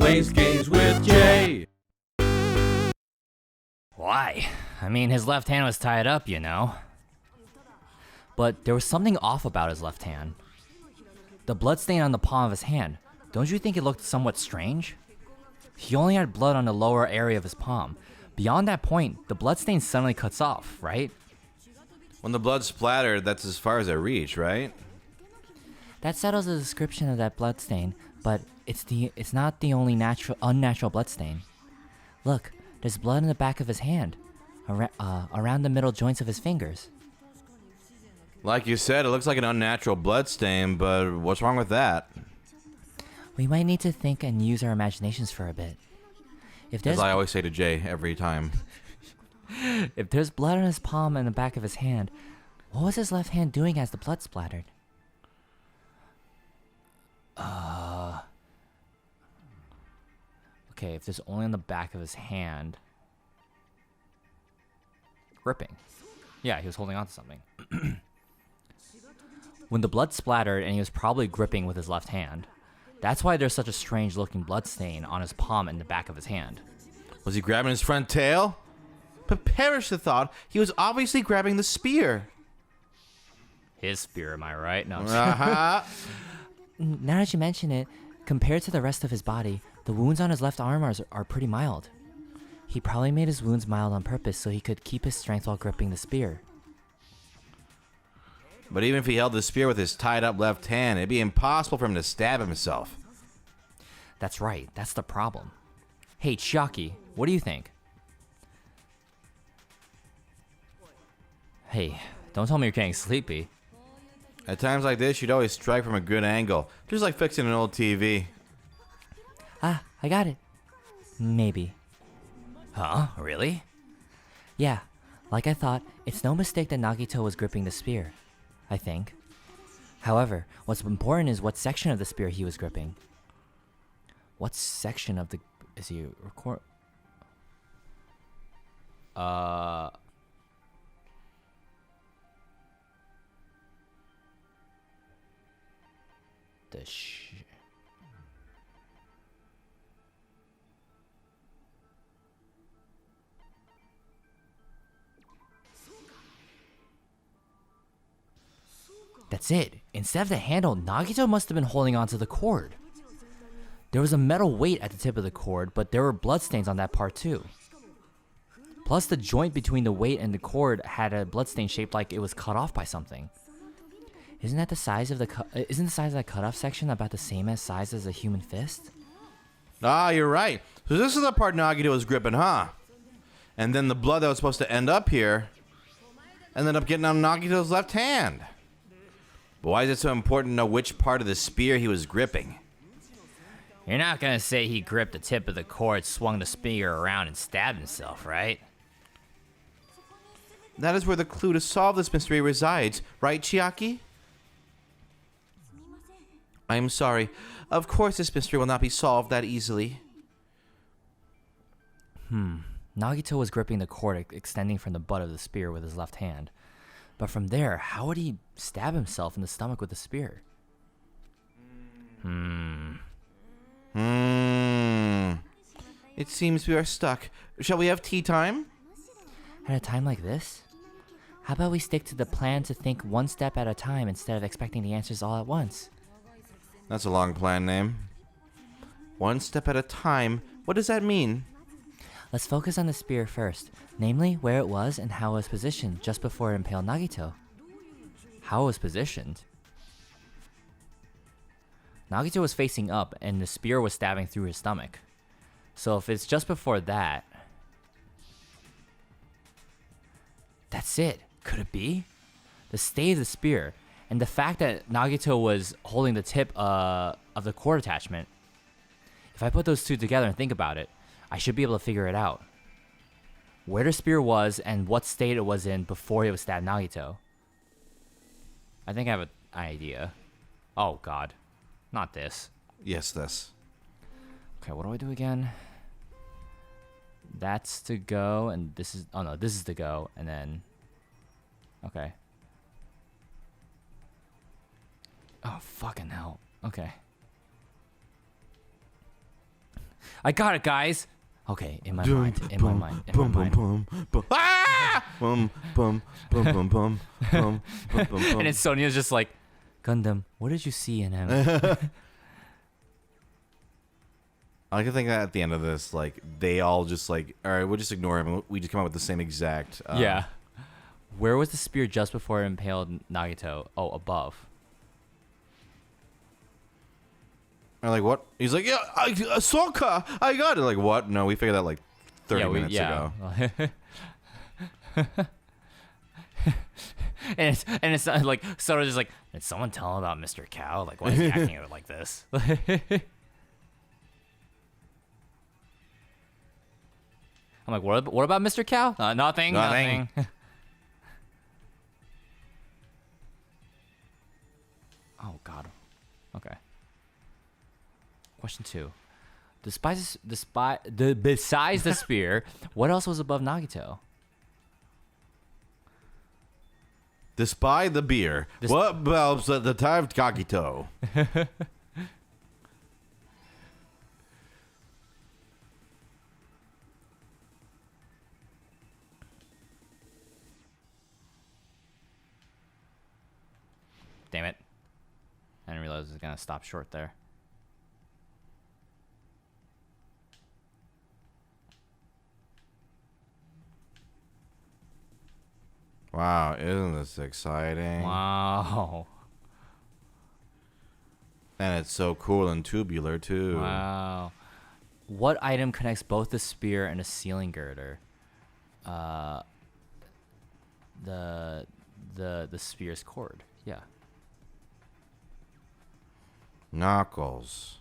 plays games with Jay. Why? I mean, his left hand was tied up, you know. But there was something off about his left hand. The blood stain on the palm of his hand. Don't you think it looked somewhat strange? He only had blood on the lower area of his palm. Beyond that point, the blood stain suddenly cuts off, right? When the blood splattered, that's as far as it reached, right? That settles the description of that blood stain, but it's not the only unnatural blood stain. Look, there's blood in the back of his hand, around the middle joints of his fingers. Like you said, it looks like an unnatural blood stain, but what's wrong with that? We might need to think and use our imaginations for a bit. As I always say to Jay every time. If there's blood on his palm and the back of his hand, what was his left hand doing as the blood splattered? Okay, if there's only on the back of his hand. Gripping. Yeah, he was holding on to something. When the blood splattered and he was probably gripping with his left hand. That's why there's such a strange looking blood stain on his palm and the back of his hand. Was he grabbing his front tail? But perish the thought, he was obviously grabbing the spear. His spear, am I right? No. Uh-huh. Now that you mention it, compared to the rest of his body, the wounds on his left arm are pretty mild. He probably made his wounds mild on purpose so he could keep his strength while gripping the spear. But even if he held the spear with his tied up left hand, it'd be impossible for him to stab himself. That's right, that's the problem. Hey, Chiaki, what do you think? Hey, don't tell me you're getting sleepy. At times like this, you'd always strike from a good angle, just like fixing an old TV. Ah, I got it. Maybe. Huh? Really? Yeah, like I thought, it's no mistake that Nagito was gripping the spear, I think. However, what's important is what section of the spear he was gripping. What section of the... is he record... That's it. Instead of the handle, Nagito must have been holding onto the cord. There was a metal weight at the tip of the cord, but there were bloodstains on that part too. Plus, the joint between the weight and the cord had a bloodstain shaped like it was cut off by something. Isn't the size of that cutoff section about the same size as a human fist? Ah, you're right. So this is the part Nagito was gripping, huh? And then the blood that was supposed to end up here ended up getting on Nagito's left hand. But why is it so important to know which part of the spear he was gripping? You're not gonna say he gripped the tip of the cord, swung the spear around, and stabbed himself, right? That is where the clue to solve this mystery resides, right, Chiaki? I am sorry. Of course this mystery will not be solved that easily. Nagito was gripping the cord extending from the butt of the spear with his left hand. But from there, how would he stab himself in the stomach with the spear? It seems we are stuck. Shall we have tea time? At a time like this? How about we stick to the plan to think one step at a time instead of expecting the answers all at once? That's a long plan name. One step at a time. What does that mean? Let's focus on the spear first, namely where it was and how it was positioned just before it impaled Nagito. How it was positioned? Nagito was facing up and the spear was stabbing through his stomach. So if it's just before that... That's it. Could it be? The stay of the spear and the fact that Nagito was holding the tip of the cord attachment. If I put those two together and think about it, I should be able to figure it out. Where the spear was and what state it was in before he was stabbed Nagito. I think I have an idea. Oh god. Not this. Yes, this. Okay, what do I do again? That's to go, and this is... Oh no, this is to go, and then... Okay. Oh, fucking hell. Okay. I got it, guys. Okay, in my mind. Ah! Boom, boom, boom, boom, boom, boom, boom, boom, boom. And then Sonya's just like, Gundam, what did you see in him? I can think that at the end of this, like, they all just like, all right, we'll just ignore him. We just come up with the same exact. Yeah. Where was the spear just before it impaled Nagito? Oh, above. I'm like, what? He's like, yeah, Sokka, I got it. Like, what? No, we figured that like 30 minutes ago. and it's like Soda's just like, did someone tell him about Mr. Cow? Like, why is he acting out like this? I'm like, what about Mr. Cow? Nothing. Oh God. Okay. Question 2. Besides the spear, what else was above Nagito? Despite the beer, what helps at the time of Kagito? Damn it. I didn't realize it was going to stop short there. Wow, isn't this exciting? Wow. And it's so cool and tubular, too. Wow. What item connects both the spear and a ceiling girder? The spear's cord. Yeah. Knuckles.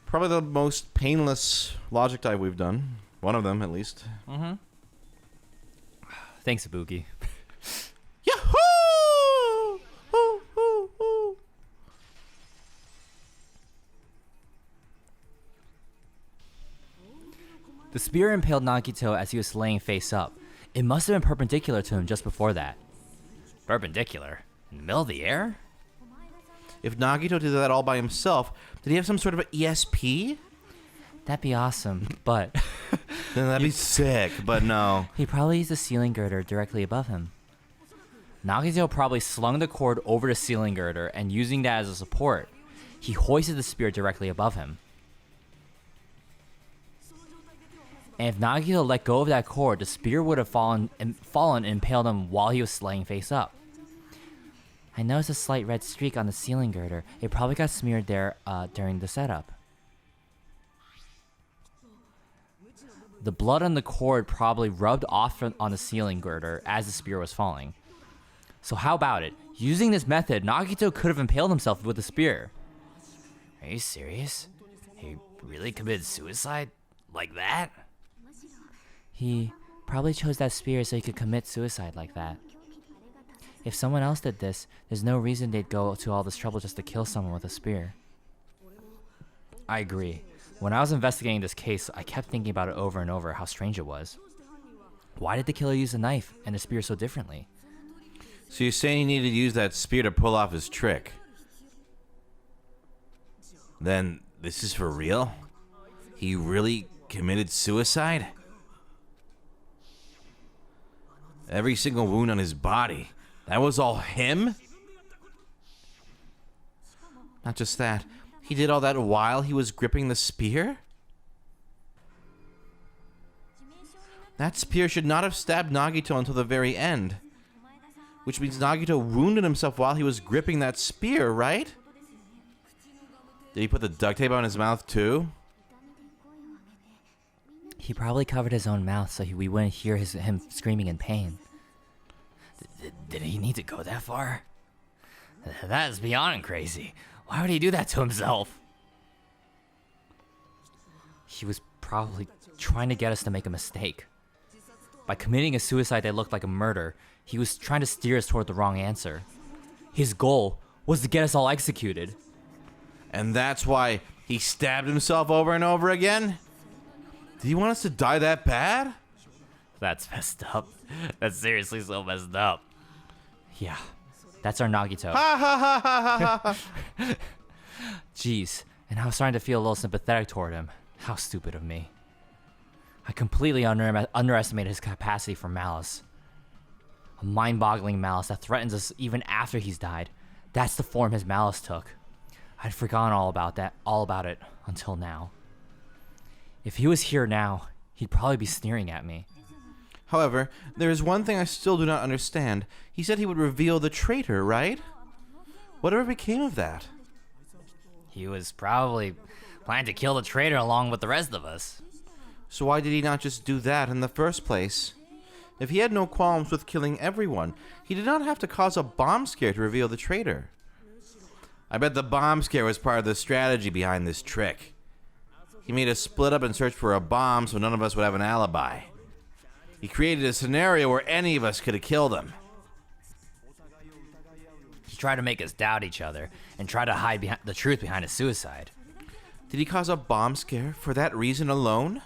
Probably the most painless logic dive we've done. One of them, at least. Mm-hmm. Thanks, Ibuki. Yahoo! Hoo, hoo, hoo. The spear impaled Nagito as he was laying face up. It must have been perpendicular to him just before that. Perpendicular? In the middle of the air? If Nagito did that all by himself, did he have some sort of an ESP? That'd be awesome, but... Then that'd be sick, but no. He probably used the ceiling girder directly above him. Nagito probably slung the cord over the ceiling girder, and using that as a support, he hoisted the spear directly above him. And if Nagito let go of that cord, the spear would have fallen and impaled him while he was laying face up. I noticed a slight red streak on the ceiling girder. It probably got smeared there during the setup. The blood on the cord probably rubbed off on the ceiling girder as the spear was falling. So how about it? Using this method, Nagito could have impaled himself with the spear. Are you serious? He really committed suicide? Like that? He probably chose that spear so he could commit suicide like that. If someone else did this, there's no reason they'd go to all this trouble just to kill someone with a spear. I agree. When I was investigating this case, I kept thinking about it over and over, how strange it was. Why did the killer use a knife and a spear so differently? So you're saying he needed to use that spear to pull off his trick? Then this is for real? He really committed suicide? Every single wound on his body, that was all him? Not just that, he did all that while he was gripping the spear? That spear should not have stabbed Nagito until the very end. Which means Nagito wounded himself while he was gripping that spear, right? Did he put the duct tape on his mouth too? He probably covered his own mouth so we wouldn't hear him screaming in pain. Did he need to go that far? That is beyond crazy. Why would he do that to himself? He was probably trying to get us to make a mistake. By committing a suicide that looked like a murder, he was trying to steer us toward the wrong answer. His goal was to get us all executed. And that's why he stabbed himself over and over again? Did he want us to die that bad? That's messed up. That's seriously so messed up. Yeah. That's our Nagito. Ha ha ha ha ha ha. Jeez, and I was starting to feel a little sympathetic toward him. How stupid of me. I completely underestimated his capacity for malice. A mind-boggling malice that threatens us even after he's died. That's the form his malice took. I'd forgotten all about it until now. If he was here now, he'd probably be sneering at me. However, there is one thing I still do not understand. He said he would reveal the traitor, right? Whatever became of that? He was probably planning to kill the traitor along with the rest of us. So why did he not just do that in the first place? If he had no qualms with killing everyone, he did not have to cause a bomb scare to reveal the traitor. I bet the bomb scare was part of the strategy behind this trick. He made us split up and search for a bomb so none of us would have an alibi. He created a scenario where any of us could have killed him. He tried to make us doubt each other and try to hide the truth behind his suicide. Did he cause a bomb scare for that reason alone?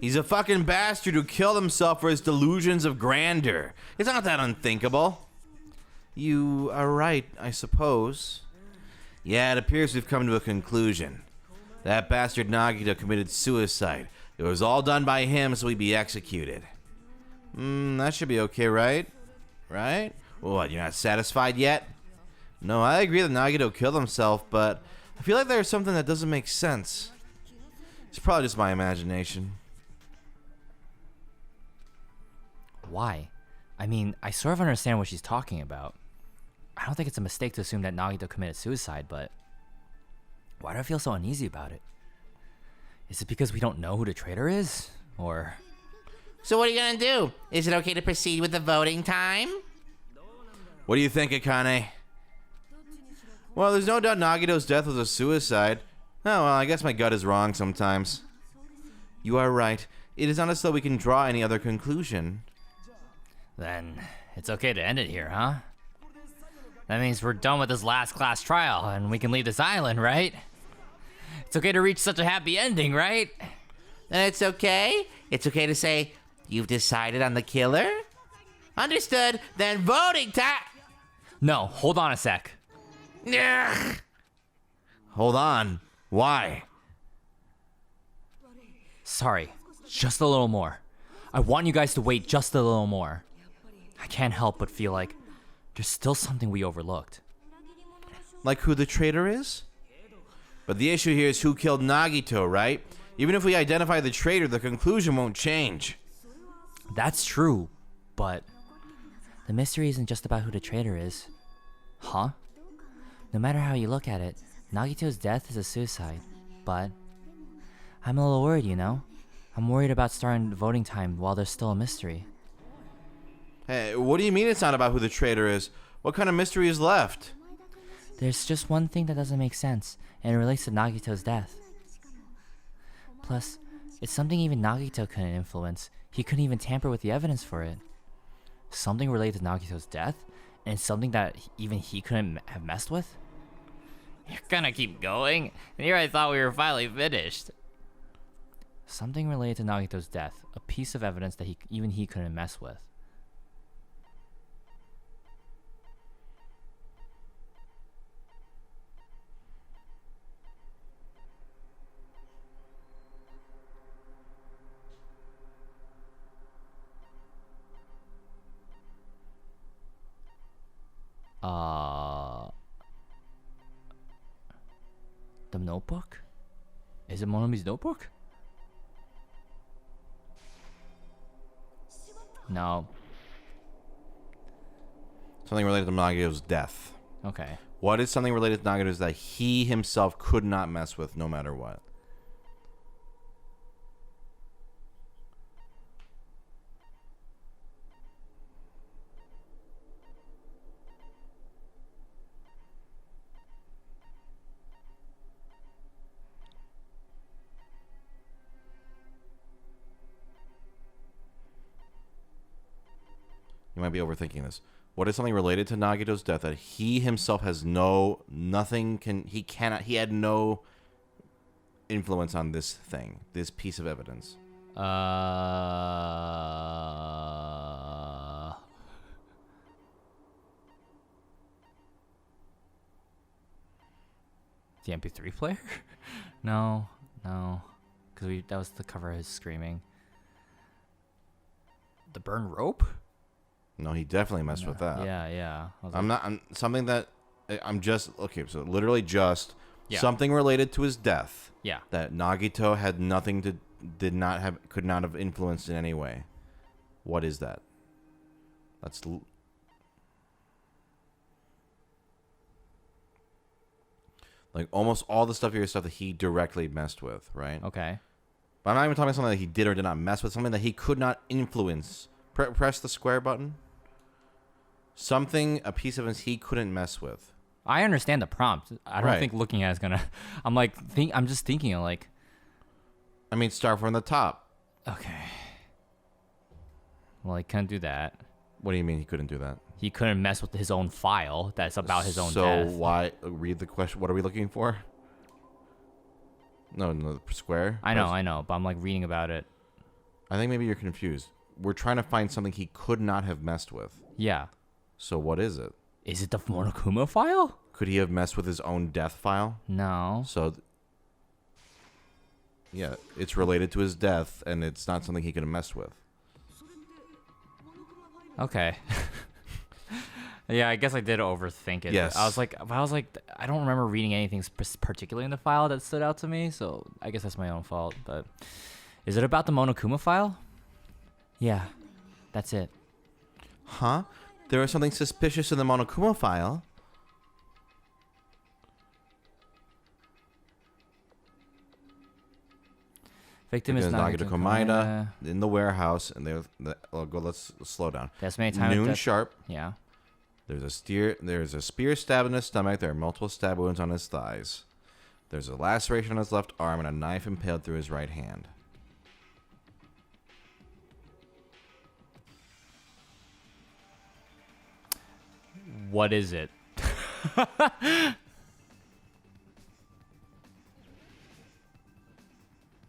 He's a fucking bastard who killed himself for his delusions of grandeur. It's not that unthinkable. You are right, I suppose. Yeah, it appears we've come to a conclusion. That bastard Nagito committed suicide. It was all done by him so he'd be executed. That should be okay, right? Right? What, you're not satisfied yet? No, I agree that Nagito killed himself, but I feel like there's something that doesn't make sense. It's probably just my imagination. Why? I mean, I sort of understand what she's talking about. I don't think it's a mistake to assume that Nagito committed suicide, but why do I feel so uneasy about it? Is it because we don't know who the traitor is? Or... So what are you gonna do? Is it okay to proceed with the voting time? What do you think, Akane? Well, there's no doubt Nagito's death was a suicide. Oh, well, I guess my gut is wrong sometimes. You are right. It is not as though we can draw any other conclusion. Then it's okay to end it here, huh? That means we're done with this last class trial and we can leave this island, right? It's okay to reach such a happy ending, right? And it's okay? It's okay to say, you've decided on the killer? Understood. Then voting time. No, hold on a sec. Ugh. Hold on. Why? Sorry, just a little more. I want you guys to wait just a little more. I can't help but feel like there's still something we overlooked. Like who the traitor is? But the issue here is who killed Nagito, right? Even if we identify the traitor, the conclusion won't change. That's true, but the mystery isn't just about who the traitor is. Huh? No matter how you look at it, Nagito's death is a suicide, but I'm a little worried, you know? I'm worried about starting voting time while there's still a mystery. Hey, what do you mean it's not about who the traitor is? What kind of mystery is left? There's just one thing that doesn't make sense, and it relates to Nagito's death. Plus, it's something even Nagito couldn't influence. He couldn't even tamper with the evidence for it. Something related to Nagito's death, and it's something that even he couldn't have messed with? You're gonna keep going? And here I thought we were finally finished. Something related to Nagito's death, a piece of evidence that even he couldn't mess with. The notebook? Is it Monomi's notebook? No. Something related to Nagito's death. Okay. What is something related to Nagito's that he himself could not mess with no matter what? You might be overthinking this. What is something related to Nagito's death that he himself has he had no influence on this thing, this piece of evidence? The MP3 player? No, because that was the cover of his screaming. The burn rope? No, he definitely messed with that. Yeah. I'm just okay. So literally just Yeah. something related to his death. Yeah. That Nagito had nothing to, could not have influenced in any way. What is that? That's. Like almost all the stuff here is stuff that he directly messed with, right? Okay. But I'm not even talking about something that he did or did not mess with. Something that he could not influence. Press the square button. Something, a piece of his he couldn't mess with. I understand the prompt. I don't Right. think looking at it's gonna. I'm just thinking of like. I mean, start from the top. Okay. Well, he couldn't do that. What do you mean he couldn't do that? He couldn't mess with his own file that's about his own so death. why read the question? What are we looking for? No, the square. I know, but I'm like reading about it. I think maybe you're confused. We're trying to find something he could not have messed with. Yeah. So what is it? Is it the Monokuma file? Could he have messed with his own death file? No. So, yeah, it's related to his death, and it's not something he could have messed with. Okay. Yeah, I guess I did overthink it. Yes. I was like, I don't remember reading anything particularly in the file that stood out to me, so I guess that's my own fault. But is it about the Monokuma file? Yeah, that's it. Huh? There was something suspicious in the Monokuma file. Victim is Nagito Nagito Komaeda in the warehouse, and let's slow down. That's many times. Noon sharp. Yeah. There's a spear stab in his stomach. There are multiple stab wounds on his thighs. There's a laceration on his left arm and a knife impaled through his right hand. What is it?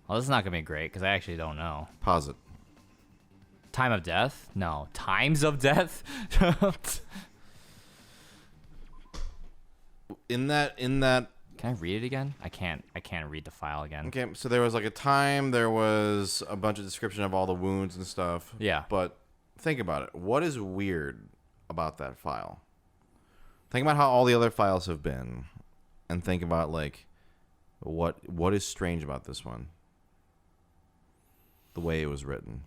Well, this is not gonna be great because I actually don't know. Pause it. Time of death? No. Times of death? In that. Can I read it again? I can't read the file again. Okay, so there was like a time. There was a bunch of description of all the wounds and stuff. Yeah. But think about it. What is weird about that file? Think about how all the other files have been, and think about like what is strange about this one. The way it was written.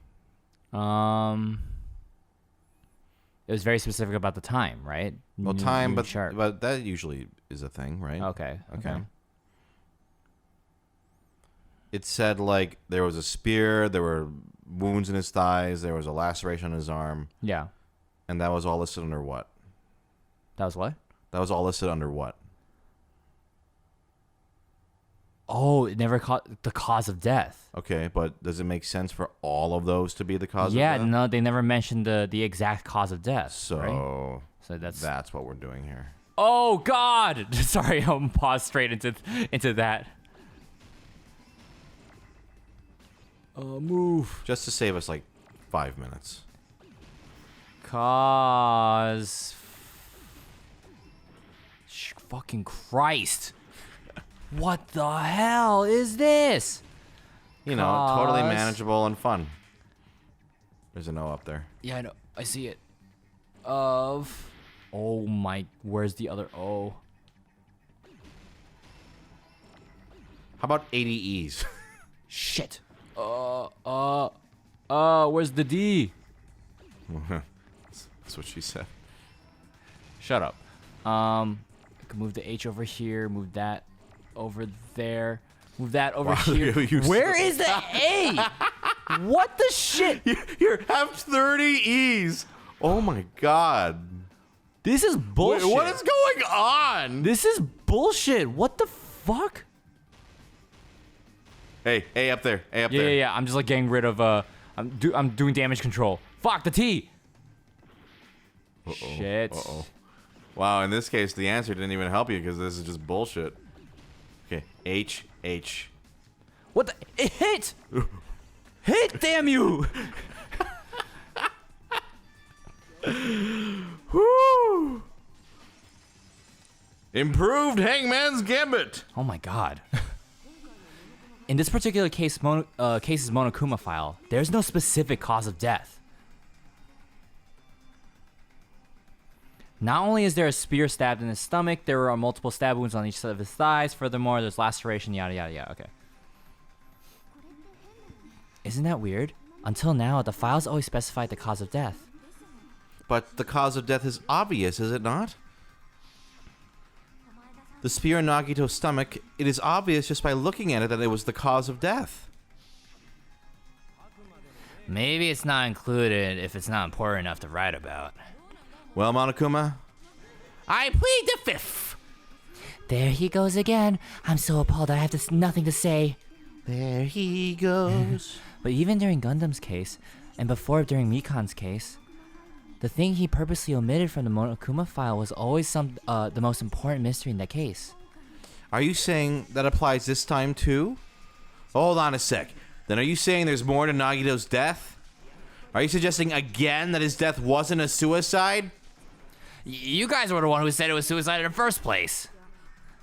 It was very specific about the time, right? Well, time, but sharp. but that usually is a thing, right? Okay. It said like there was a spear, there were wounds in his thighs, there was a laceration on his arm, Yeah. and that was all listed under what? That was what? That was all listed under what? Oh, it never caught the cause of death. Okay, but does it make sense for all of those to be the cause Yeah, of death? no, they never mentioned the exact cause of death. So, right? So that's what we're doing here. Oh God! Sorry, I'm paused straight into that. Move. Just to save us like 5 minutes. Cause. Fucking Christ! What the hell is this? You know, totally Cause- manageable and fun. There's an O up there. Yeah, I know. I see it. Of. Oh my. Where's the other O? How about 80 E's? Shit. Where's the D? That's what she said. Shut up. I can move the H over here. Move that over there. Move that over here. Where is the A? What the shit? You have 30 E's. Oh my god. This is bullshit. Wait, what is going on? This is bullshit. What the fuck? Hey, A up there. A up there. Yeah. I'm just like getting rid of I'm doing damage control. Fuck the T. Shit. Uh-oh. Wow, in this case, the answer didn't even help you because this is just bullshit. Okay, H. What the? It hit! Hit, damn you! Woo! Improved Hangman's Gambit. Oh my god. In this particular case's Monokuma file, there's no specific cause of death. Not only is there a spear stabbed in his stomach, there are multiple stab wounds on each side of his thighs. Furthermore, there's laceration, yada yada yada. Okay. Isn't that weird? Until now, the files always specified the cause of death. But the cause of death is obvious, is it not? The spear in Nagito's stomach, it is obvious just by looking at it that it was the cause of death. Maybe it's not included if it's not important enough to write about. Well, Monokuma? I plead the fifth. There he goes again. I'm so appalled I have nothing to say. There he goes. But even during Gundam's case, and before during Mikan's case, the thing he purposely omitted from the Monokuma file was always the most important mystery in that case. Are you saying that applies this time too? Hold on a sec. Then are you saying there's more to Nagito's death? Are you suggesting again that his death wasn't a suicide? You guys were the one who said it was suicide in the first place.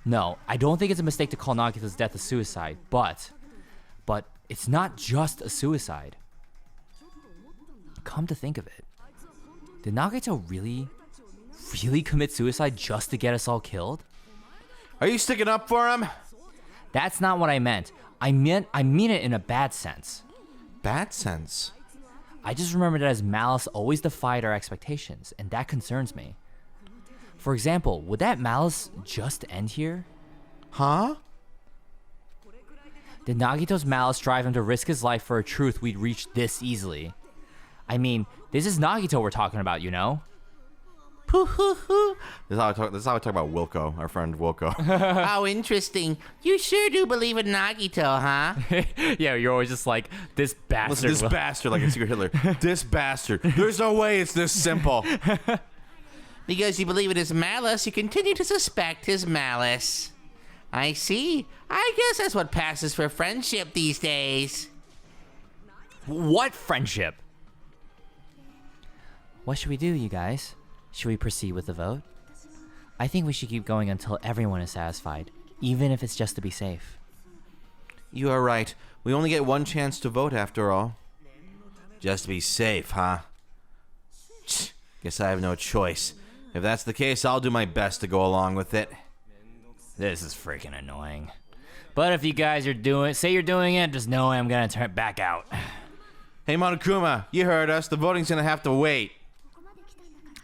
No, I don't think it's a mistake to call Nagito's death a suicide, but it's not just a suicide. Come to think of it, did Nagito really commit suicide just to get us all killed? Are you sticking up for him? That's not what I meant. I mean it in a bad sense. Bad sense. I just remember that his malice always defied our expectations, and that concerns me. For example, would that malice just end here? Huh? Did Nagito's malice drive him to risk his life for a truth we'd reach this easily? I mean, this is Nagito we're talking about, you know? This is how I talk about Wilco, our friend Wilco. How interesting. You sure do believe in Nagito, huh? Yeah, you're always just like, this bastard. Listen, this bastard, like a secret Hitler. This bastard. There's no way it's this simple. Because you believe in his malice, you continue to suspect his malice. I see. I guess that's what passes for friendship these days. What friendship? What should we do, you guys? Should we proceed with the vote? I think we should keep going until everyone is satisfied, even if it's just to be safe. You are right. We only get one chance to vote after all. Just to be safe, huh? Guess I have no choice. If that's the case, I'll do my best to go along with it. This is freaking annoying. But if you guys say you're doing it, just know I'm gonna turn it back out. Hey Monokuma, you heard us. The voting's gonna have to wait.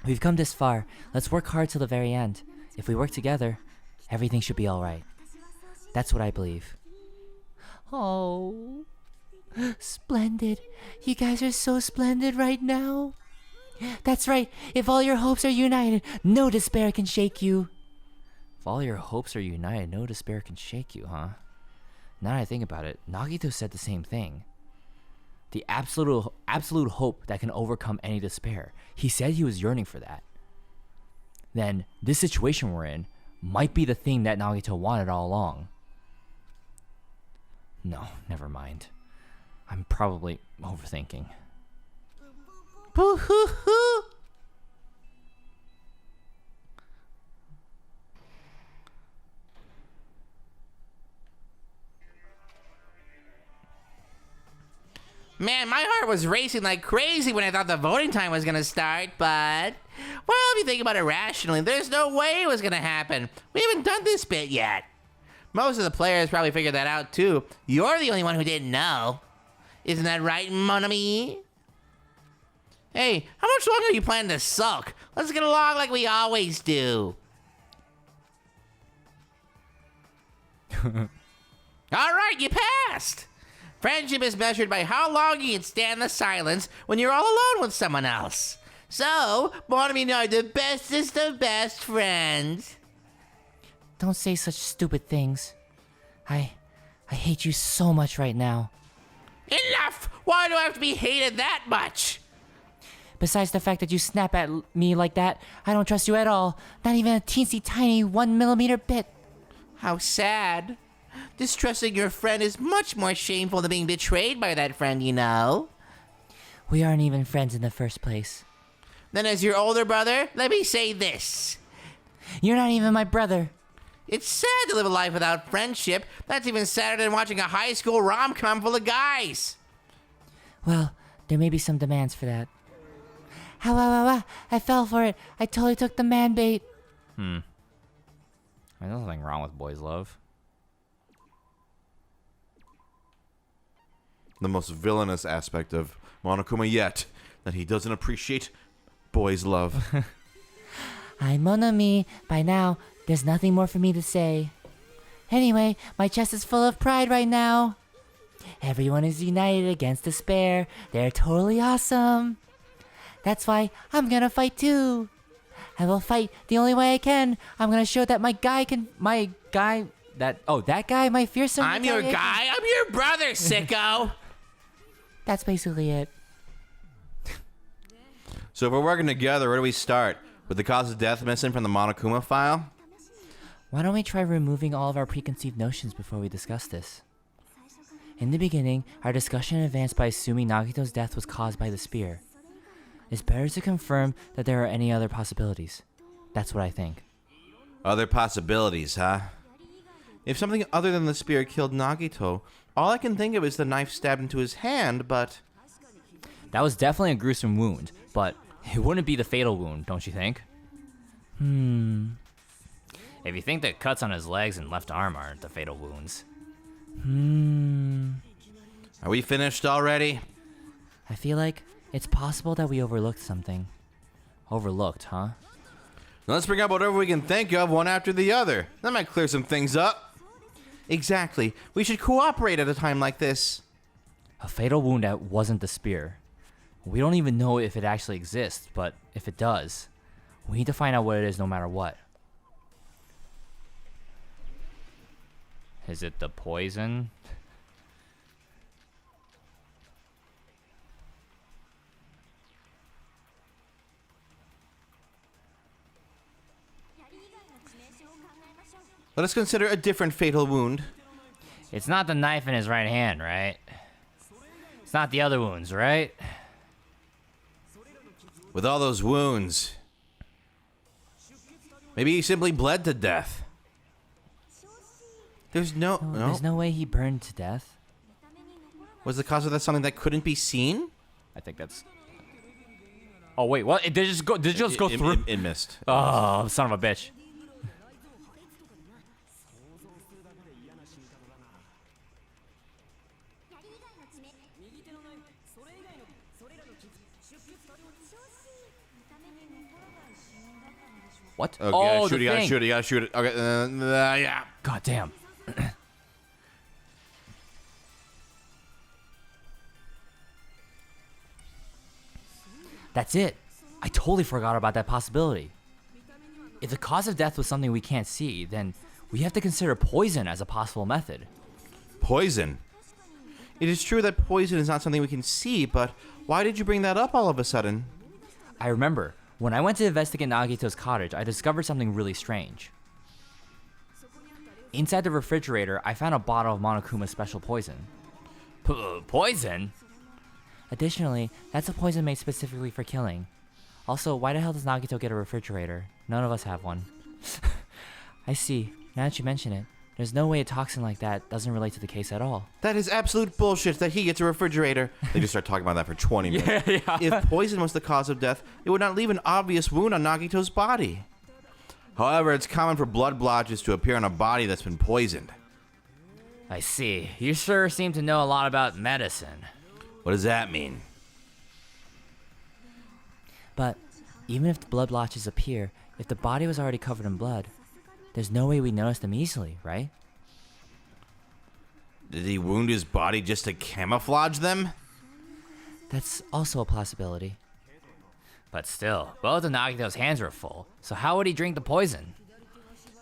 We've come this far. Let's work hard till the very end. If we work together, everything should be alright. That's what I believe. Oh, splendid. You guys are so splendid right now. That's right. If all your hopes are united, no despair can shake you. If all your hopes are united, no despair can shake you, huh? Now that I think about it, Nagito said the same thing. The absolute hope that can overcome any despair. He said he was yearning for that. Then this situation we're in might be the thing that Nagito wanted all along. No, never mind. I'm probably overthinking. Boo-hoo-hoo. Man, my heart was racing like crazy when I thought the voting time was gonna start, but... Well, if you think about it rationally, there's no way it was gonna happen. We haven't done this bit yet. Most of the players probably figured that out, too. You're the only one who didn't know. Isn't that right, mon ami? Hey, how much longer are you planning to sulk? Let's get along like we always do. All right, you passed. Friendship is measured by how long you can stand the silence when you're all alone with someone else. So, mon ami and I are the bestest of best friends. Don't say such stupid things. I hate you so much right now. Enough! Why do I have to be hated that much? Besides the fact that you snap at me like that, I don't trust you at all. Not even a teensy tiny 1 millimeter bit. How sad. Distrusting your friend is much more shameful than being betrayed by that friend, you know. We aren't even friends in the first place. Then as your older brother, let me say this. You're not even my brother. It's sad to live a life without friendship. That's even sadder than watching a high school rom-com full of guys. Well, there may be some demands for that. I fell for it. I totally took the man bait. There's nothing wrong with boys' love. The most villainous aspect of Monokuma yet, that he doesn't appreciate boys' love. I'm mon ami. By now, there's nothing more for me to say. Anyway, my chest is full of pride right now. Everyone is united against despair. They're totally awesome. That's why I'm gonna fight too. I will fight the only way I can. I'm gonna show that that guy, my fearsome. I'm your guy. I'm your brother, sicko. That's basically it. So if we're working together, where do we start? With the cause of death missing from the Monokuma file? Why don't we try removing all of our preconceived notions before we discuss this? In the beginning, our discussion advanced by assuming Nagito's death was caused by the spear. It's better to confirm that there are any other possibilities. That's what I think. Other possibilities, huh? If something other than the spear killed Nagito, all I can think of is the knife stabbed into his hand, but... That was definitely a gruesome wound, but it wouldn't be the fatal wound, don't you think? If you think the cuts on his legs and left arm aren't the fatal wounds. Are we finished already? I feel like it's possible that we overlooked something. Overlooked, huh? Let's bring up whatever we can think of one after the other. That might clear some things up. Exactly. We should cooperate at a time like this. A fatal wound that wasn't the spear. We don't even know if it actually exists, but if it does, we need to find out what it is no matter what. Is it the poison? Let us consider a different fatal wound. It's not the knife in his right hand, right? It's not the other wounds, right? With all those wounds, maybe he simply bled to death. There's no... There's no way he burned to death. Was the cause of that something that couldn't be seen? I think that's... Oh, wait, what? Did it just go, through? It missed. Oh, son of a bitch. What? Okay, Oh, you the gotta thing. shoot it, you gotta shoot it. Okay, yeah. God damn. That's it. I totally forgot about that possibility. If the cause of death was something we can't see, then we have to consider poison as a possible method. Poison. It is true that poison is not something we can see, but why did you bring that up all of a sudden? I remember, when I went to investigate Nagito's cottage, I discovered something really strange. Inside the refrigerator, I found a bottle of Monokuma's special poison. Poison? Additionally, that's a poison made specifically for killing. Also, why the hell does Nagito get a refrigerator? None of us have one. I see. Now that you mention it, there's no way a toxin like that doesn't relate to the case at all. That is absolute bullshit that he gets a refrigerator. They just start talking about that for 20 minutes. Yeah. If poison was the cause of death, it would not leave an obvious wound on Nagito's body. However, it's common for blood blotches to appear on a body that's been poisoned. I see. You sure seem to know a lot about medicine. What does that mean? But even if the blood blotches appear, if the body was already covered in blood, there's no way we notice them easily, right? Did he wound his body just to camouflage them? That's also a possibility. But still, both of Nagito's hands were full, so how would he drink the poison?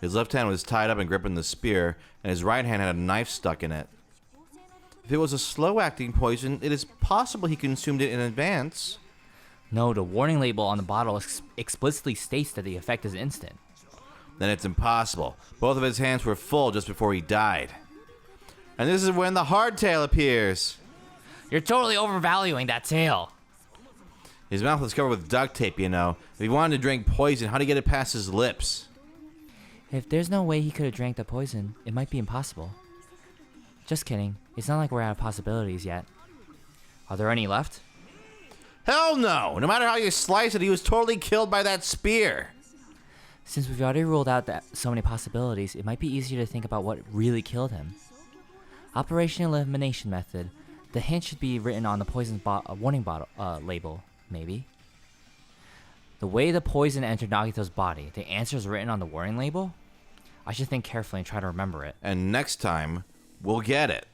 His left hand was tied up and gripping the spear, and his right hand had a knife stuck in it. If it was a slow-acting poison, it is possible he consumed it in advance. No, the warning label on the bottle explicitly states that the effect is instant. Then it's impossible. Both of his hands were full just before he died. And this is when the hardtail appears. You're totally overvaluing that tail. His mouth was covered with duct tape, you know. If he wanted to drink poison, how'd he get it past his lips? If there's no way he could have drank the poison, it might be impossible. Just kidding. It's not like we're out of possibilities yet. Are there any left? Hell no! No matter how you slice it, he was totally killed by that spear. Since we've already ruled out so many possibilities, it might be easier to think about what really killed him. Operation Elimination Method. The hint should be written on the poison warning bottle label, maybe. The way the poison entered Nagito's body, the answer is written on the warning label? I should think carefully and try to remember it. And next time, we'll get it.